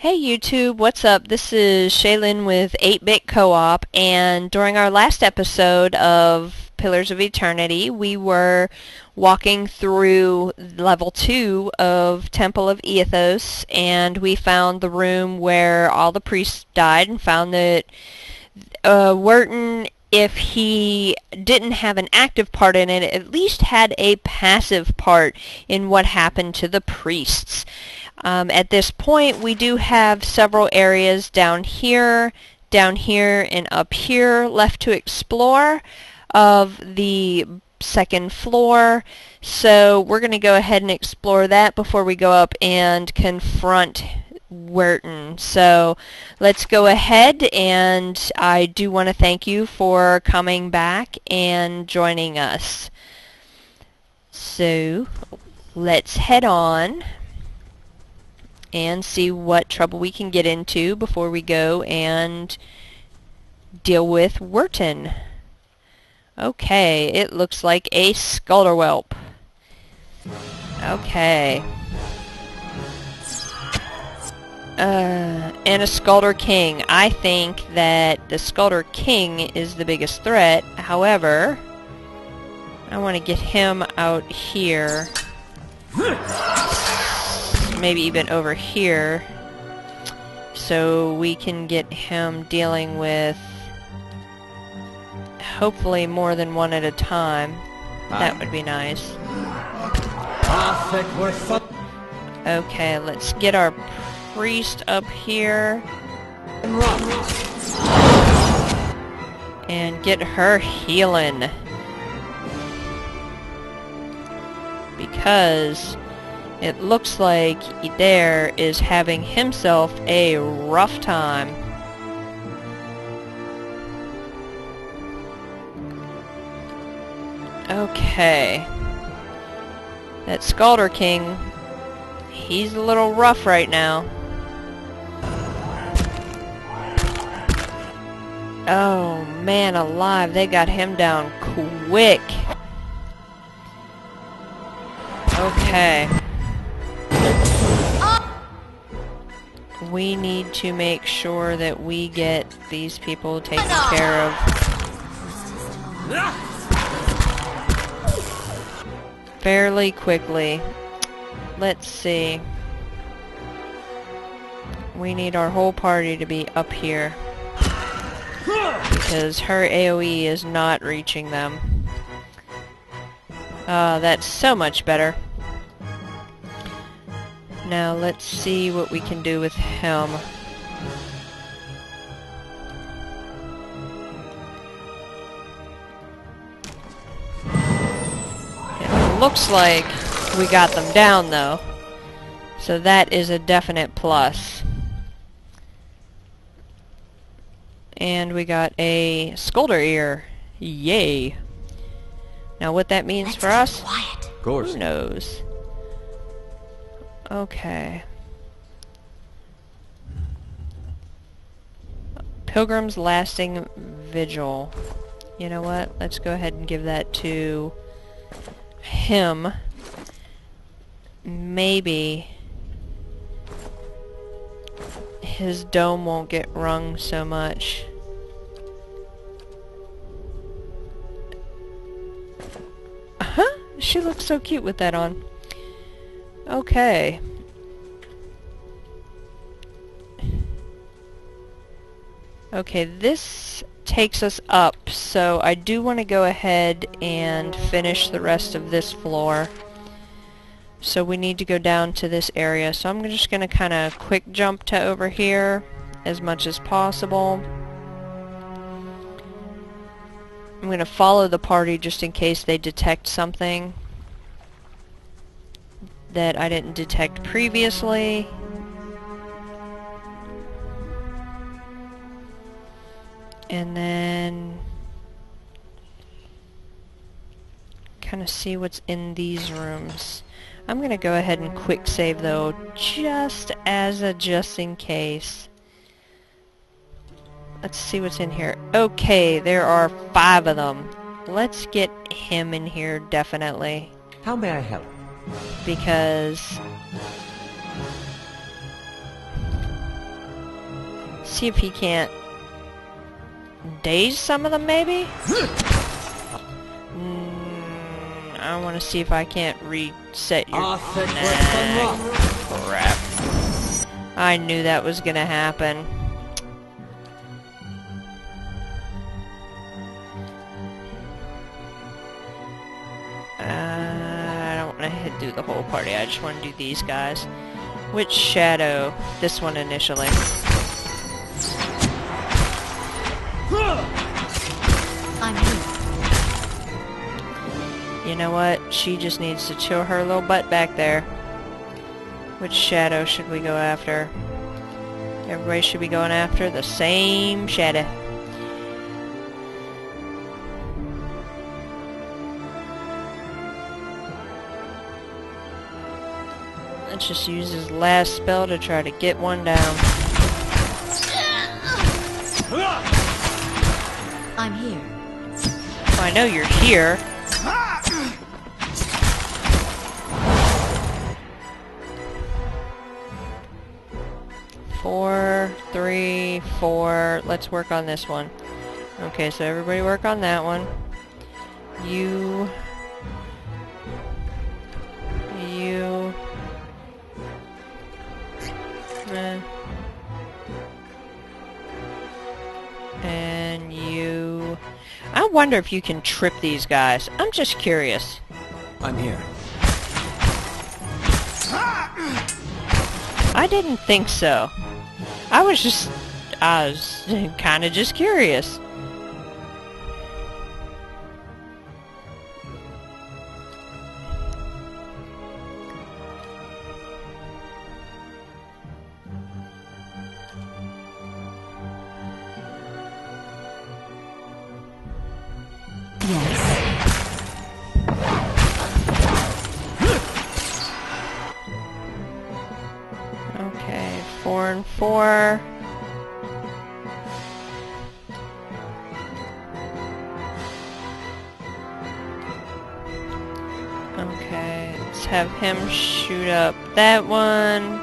Hey YouTube, what's up? This is Shaylin with 8-Bit Co-op, and during our last episode of Pillars of Eternity, we were walking through level 2 of Temple of Eothas, and we found the room where all the priests died, and found that Wharton, if he didn't have an active part in it, at least had a passive part in what happened to the priests. At this point, we do have several areas down here, and up here left to explore of the second floor. So we're going to go ahead and explore that before we go up and confront Wharton. So let's go ahead, and I do want to thank you for coming back and joining us. So let's head on and see what trouble we can get into before we go and deal with Wharton. Okay, it looks like a Skulderwhelp. Okay. And a Skulder King. I think that the Skulder King is the biggest threat. However, I want to get him out here. Maybe even over here, so we can get him dealing with hopefully more than one at a time. That would be nice. Okay, let's get our priest up here and get her healing, because it looks like Eder is having himself a rough time. Okay. That Skulder King, he's a little rough right now. Oh man alive, they got him down quick. Okay. We need to make sure that we get these people taken care of fairly quickly. Let's see. We need our whole party to be up here, because her AoE is not reaching them. That's so much better. Now let's see what we can do with him. It looks like we got them down though, so that is a definite plus. And we got a Skulder Ear. Yay! Now what that means for us, Of course. who knows? Okay. Pilgrim's Lasting Vigil. You know what? Let's go ahead and give that to him. Maybe his dome won't get rung so much. She looks so cute with that on. Okay. Okay, this takes us up, so I do want to go ahead and finish the rest of this floor. So we need to go down to this area, so I'm just going to kind of quick jump to over here as much as possible. I'm going to follow the party just in case they detect something that I didn't detect previously. And then kind of see what's in these rooms. I'm going to go ahead and quick save though, just in case. Let's see what's in here. Okay, there are 5 of them. Let's get him in here, definitely. How may I help? Because See if he can't daze some of them, maybe? I want to see if I can't reset your... Nah, crap. I knew that was gonna happen. I don't want to do the whole party, I just want to do these guys. Which shadow? This one initially. I'm here. You know what? She just needs to chill her little butt back there. Which shadow should we go after? Everybody should be going after the same shadow. Let's just use his last spell to try to get one down. I'm here. Well, I know you're here. Four, 3, 4. Let's work on this one. Okay, so everybody work on that one. You. And you. I wonder if you can trip these guys. I'm just curious. I'm here. I didn't think so. I was kind of just curious. Okay, 4 and 4. Okay, let's have him shoot up that one.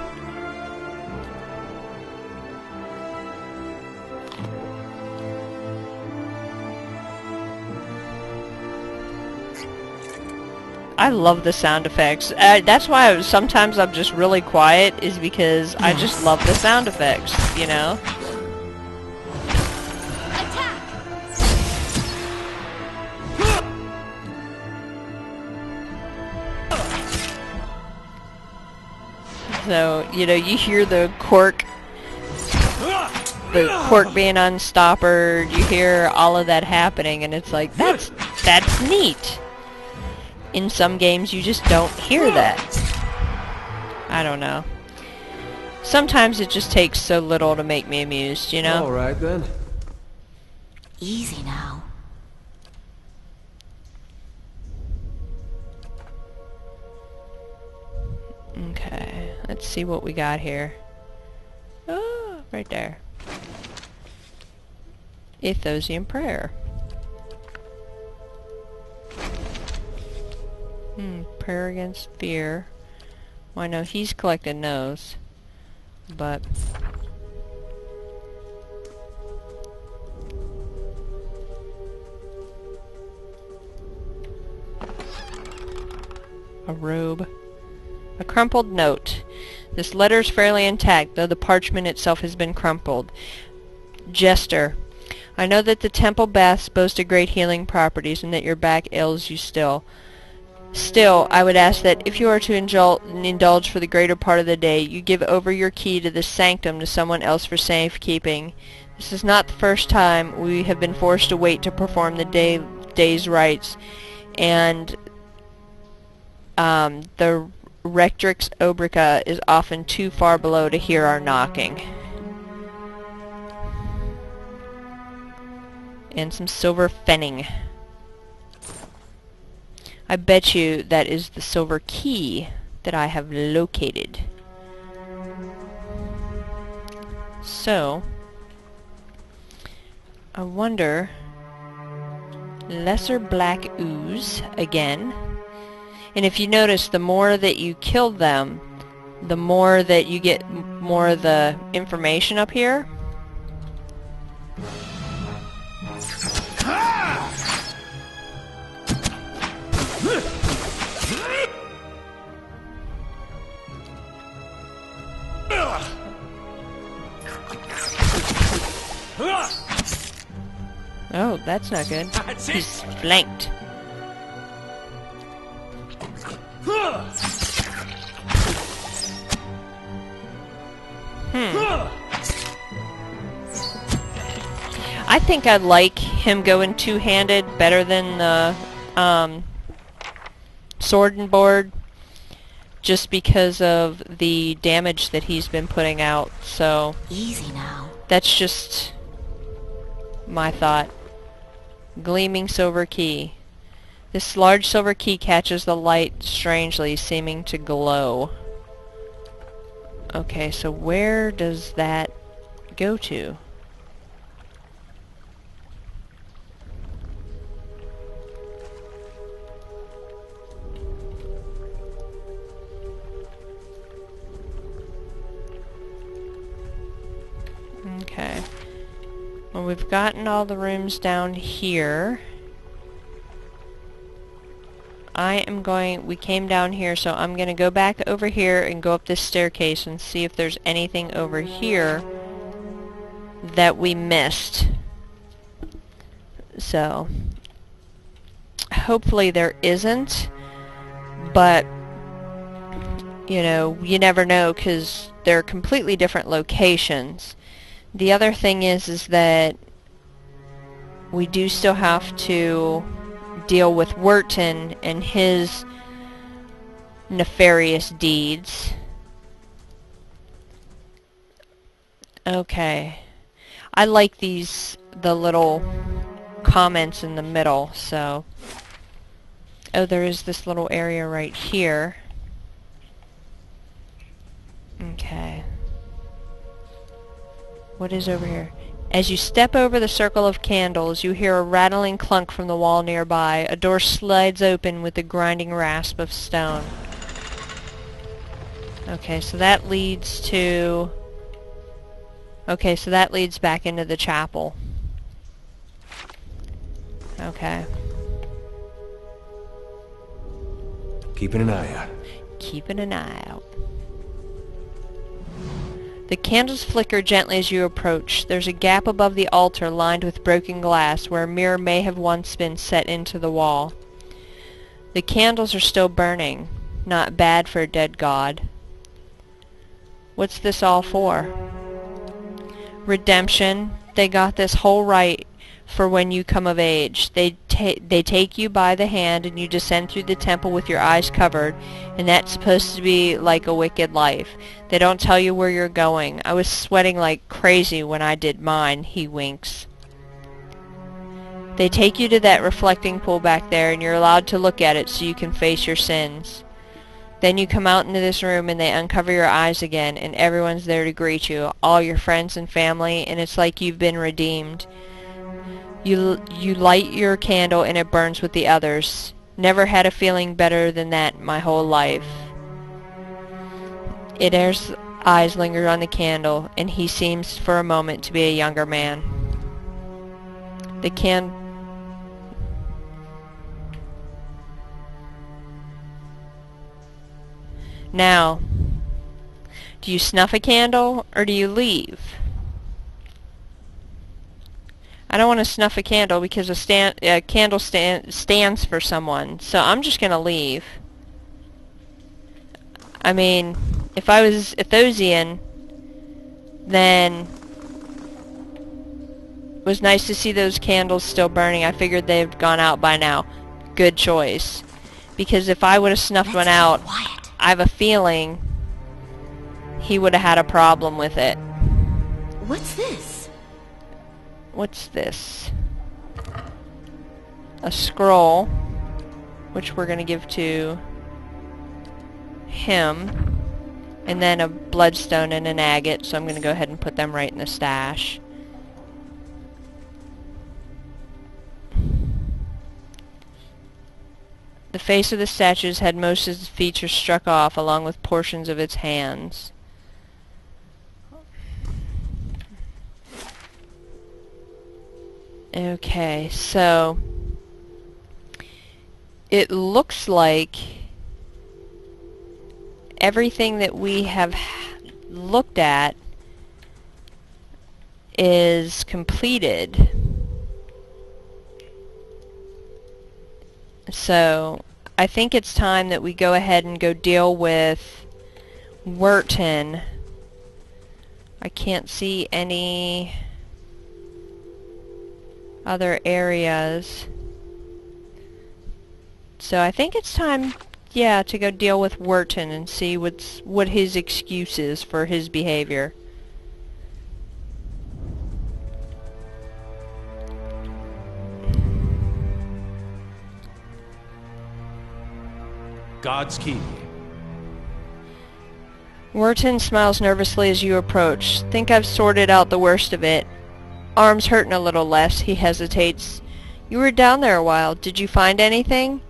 I love the sound effects. That's why sometimes I'm just really quiet, is because I just love the sound effects, you know? Attack! So, you know, you hear the cork being unstoppered, you hear all of that happening, and it's like, that's neat. In some games, you just don't hear that. I don't know. Sometimes it just takes so little to make me amused, you know? Alright then. Easy now. Okay, let's see what we got here. Oh, right there. Eothasian prayer. Prayer against fear. Well, I know he's collecting those, but... A robe. A crumpled note. This letter is fairly intact, though the parchment itself has been crumpled. Jester. I know that the temple baths boast of great healing properties and that your back ails you still. Still, I would ask that if you are to indulge for the greater part of the day, you give over your key to this sanctum to someone else for safekeeping. This is not the first time we have been forced to wait to perform the day's rites, and the Rectrix Obrica is often too far below to hear our knocking. And some silver fenning. I bet you that is the silver key that I have located. So, I wonder... Lesser black ooze, again. And if you notice, the more that you kill them, the more that you get more of the information up here. Oh, that's not good. He's flanked. I think I like him going two-handed better than the sword and board, just because of the damage that he's been putting out. So Easy now. that's just my thought. Gleaming silver key. This large silver key catches the light strangely, seeming to glow. Okay, so where does that go to? Okay. Well, we've gotten all the rooms down here. We came down here, so I'm gonna go back over here and go up this staircase and see if there's anything over here that we missed. So, hopefully there isn't, but, you know, you never know, because they're completely different locations. The other thing is that we do still have to deal with Wurton and his nefarious deeds. Okay. I like the little comments in the middle, so... Oh, there is this little area right here. Okay. What is over here? As you step over the circle of candles, you hear a rattling clunk from the wall nearby. A door slides open with the grinding rasp of stone. Okay, so that leads to... Okay, so that leads back into the chapel. Okay. Keeping an eye out. Keeping an eye out. The candles flicker gently as you approach. There's a gap above the altar lined with broken glass where a mirror may have once been set into the wall. The candles are still burning. Not bad for a dead god. What's this all for? Redemption. They got this whole right for when you come of age. They take you by the hand and you descend through the temple with your eyes covered, and that's supposed to be like a wicked life. They don't tell you where you're going. I was sweating like crazy when I did mine, he winks. They take you to that reflecting pool back there, and you're allowed to look at it so you can face your sins. Then you come out into this room and they uncover your eyes again, and everyone's there to greet you, all your friends and family, and it's like you've been redeemed. You light your candle and it burns with the others. Never had a feeling better than that my whole life. Idair's eyes linger on the candle, and he seems for a moment to be a younger man. Now, do you snuff a candle or do you leave? I don't want to snuff a candle because a candle stands for someone, so I'm just gonna leave. I mean, if I was Eothasian, then it was nice to see those candles still burning. I figured they've gone out by now. Good choice. Because if I would have snuffed one out, I have a feeling he would have had a problem with it. What's this? What's this? A scroll, which we're going to give to him, and then a bloodstone and an agate, so I'm going to go ahead and put them right in the stash. The face of the statues had most of its features struck off, along with portions of its hands. Okay, so it looks like everything that we have looked at is completed. So I think it's time that we go ahead and go deal with Wurton. I can't see any other areas. So I think it's time, yeah, to go deal with Wurton and see what his excuse is for his behavior. God's key. Wurton smiles nervously as you approach. Think I've sorted out the worst of it. Arm's hurting a little less, he hesitates. You were down there a while. Did you find anything?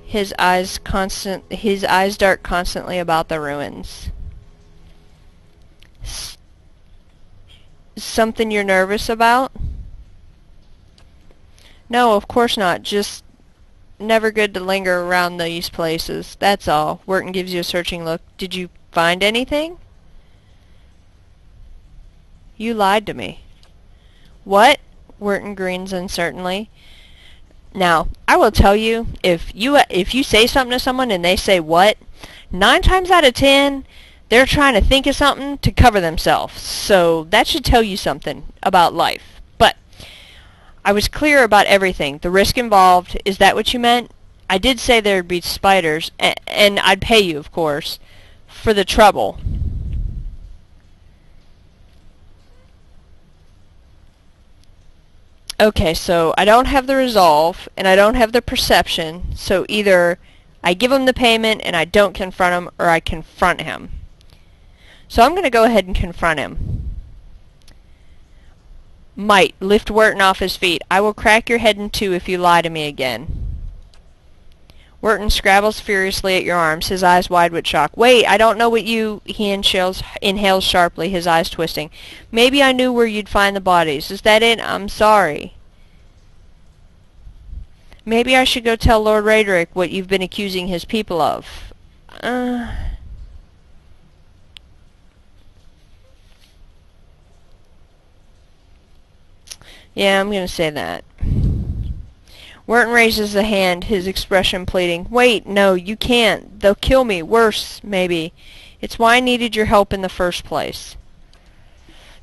His eyes dart constantly about the ruins. Something you're nervous about? No, of course not. Just never good to linger around these places. That's all. Wurton gives you a searching look. Did you find anything? You lied to me. What? Wurton grins uncertainly. Now, I will tell you, if you say something to someone and they say what, 9 times out of 10, they're trying to think of something to cover themselves. So that should tell you something about life. But I was clear about everything. The risk involved, is that what you meant? I did say there'd be spiders, and I'd pay you, of course, for the trouble. Okay, so I don't have the resolve, and I don't have the perception, so either I give him the payment and I don't confront him, or I confront him. So I'm going to go ahead and confront him. Might, lift Wurton off his feet. I will crack your head in two if you lie to me again. Wurton scrabbles furiously at your arms, his eyes wide with shock. Wait, I don't know what you... He inhales sharply, his eyes twisting. Maybe I knew where you'd find the bodies. Is that it? I'm sorry. Maybe I should go tell Lord Raedric what you've been accusing his people of. Yeah, I'm gonna say that. Wurton raises a hand, his expression pleading. Wait, no, you can't. They'll kill me. Worse, maybe. It's why I needed your help in the first place.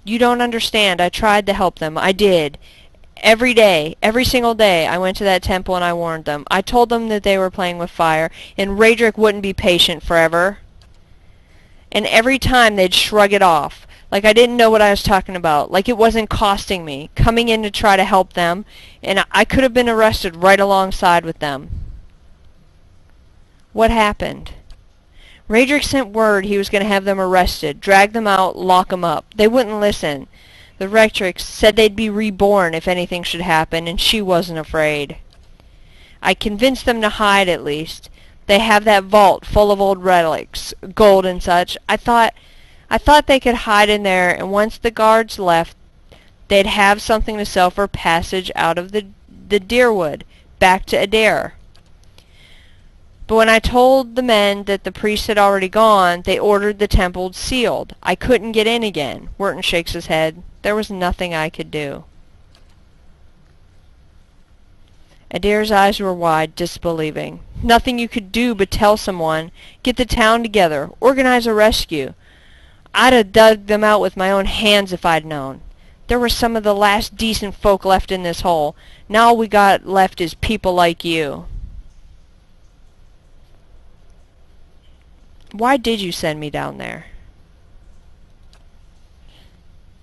You don't understand. I tried to help them. I did. Every day, every single day, I went to that temple and I warned them. I told them that they were playing with fire, and Raedric wouldn't be patient forever. And every time they'd shrug it off. Like I didn't know what I was talking about. Like it wasn't costing me. Coming in to try to help them. And I could have been arrested right alongside with them. What happened? Raedric sent word he was going to have them arrested. Drag them out, lock them up. They wouldn't listen. The Rectrix said they'd be reborn if anything should happen. And she wasn't afraid. I convinced them to hide at least. They have that vault full of old relics. Gold and such. I thought they could hide in there, and once the guards left, they'd have something to sell for passage out of the Deerwood, back to Adair. But when I told the men that the priest had already gone, they ordered the temple sealed. I couldn't get in again. Wurton shakes his head. There was nothing I could do. Adair's eyes were wide, disbelieving. Nothing you could do but tell someone, get the town together, organize a rescue. I'd have dug them out with my own hands if I'd known. There were some of the last decent folk left in this hole. Now all we got left is people like you. Why did you send me down there?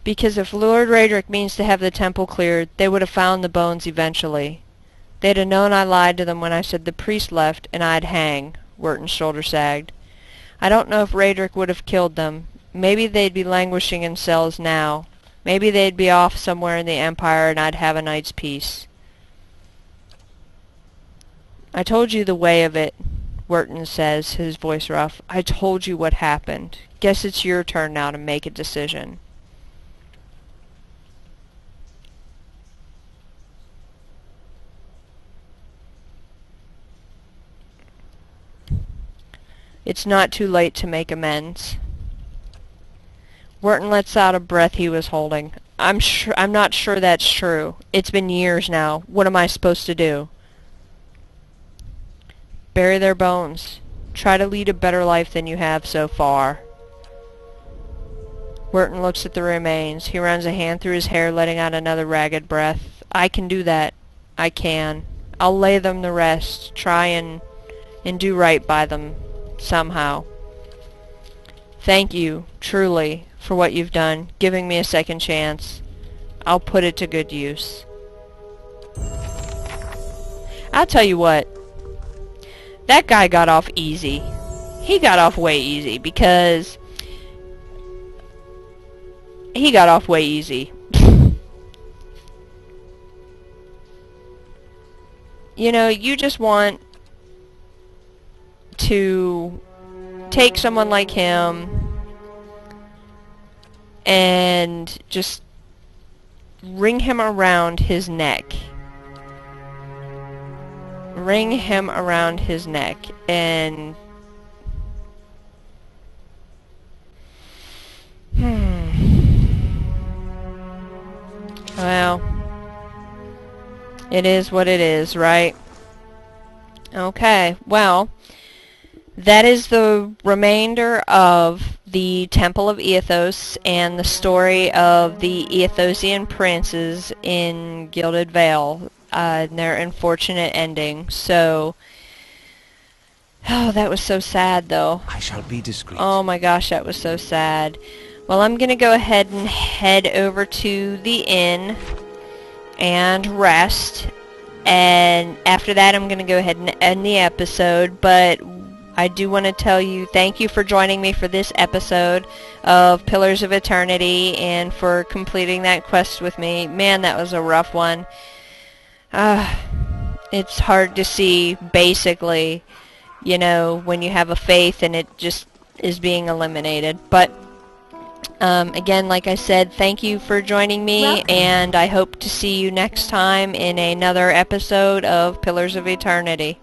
Because if Lord Raedric means to have the temple cleared, they would have found the bones eventually. They'd have known I lied to them when I said the priest left and I'd hang. Wurton's shoulder sagged. I don't know if Raedric would have killed them. Maybe they'd be languishing in cells now. Maybe they'd be off somewhere in the Empire and I'd have a night's peace. I told you the way of it, Wurton says, his voice rough. I told you what happened. Guess it's your turn now to make a decision. It's not too late to make amends. Wharton lets out a breath he was holding. I'm not sure that's true. It's been years now. What am I supposed to do? Bury their bones. Try to lead a better life than you have so far. Wharton looks at the remains. He runs a hand through his hair, letting out another ragged breath. I can do that. I can. I'll lay them to rest. Try and do right by them. Somehow. Thank you, truly, for what you've done, giving me a second chance. I'll put it to good use. I'll tell you what. That guy got off easy. He got off way easy because he got off way easy. You know, you just want to take someone like him and just ring him around his neck. Ring him around his neck and well, it is what it is, right? Okay, well, that is the remainder of the Temple of Eothas and the story of the Eothasian princes in Gilded Vale and their unfortunate ending. So, oh, that was so sad, though. I shall be discreet. Oh my gosh, that was so sad. Well, I'm gonna go ahead and head over to the inn and rest. And after that, I'm gonna go ahead and end the episode, but I do want to tell you thank you for joining me for this episode of Pillars of Eternity and for completing that quest with me. Man, that was a rough one. It's hard to see, basically, you know, when you have a faith and it just is being eliminated. But, again, like I said, thank you for joining me, and I hope to see you next time in another episode of Pillars of Eternity.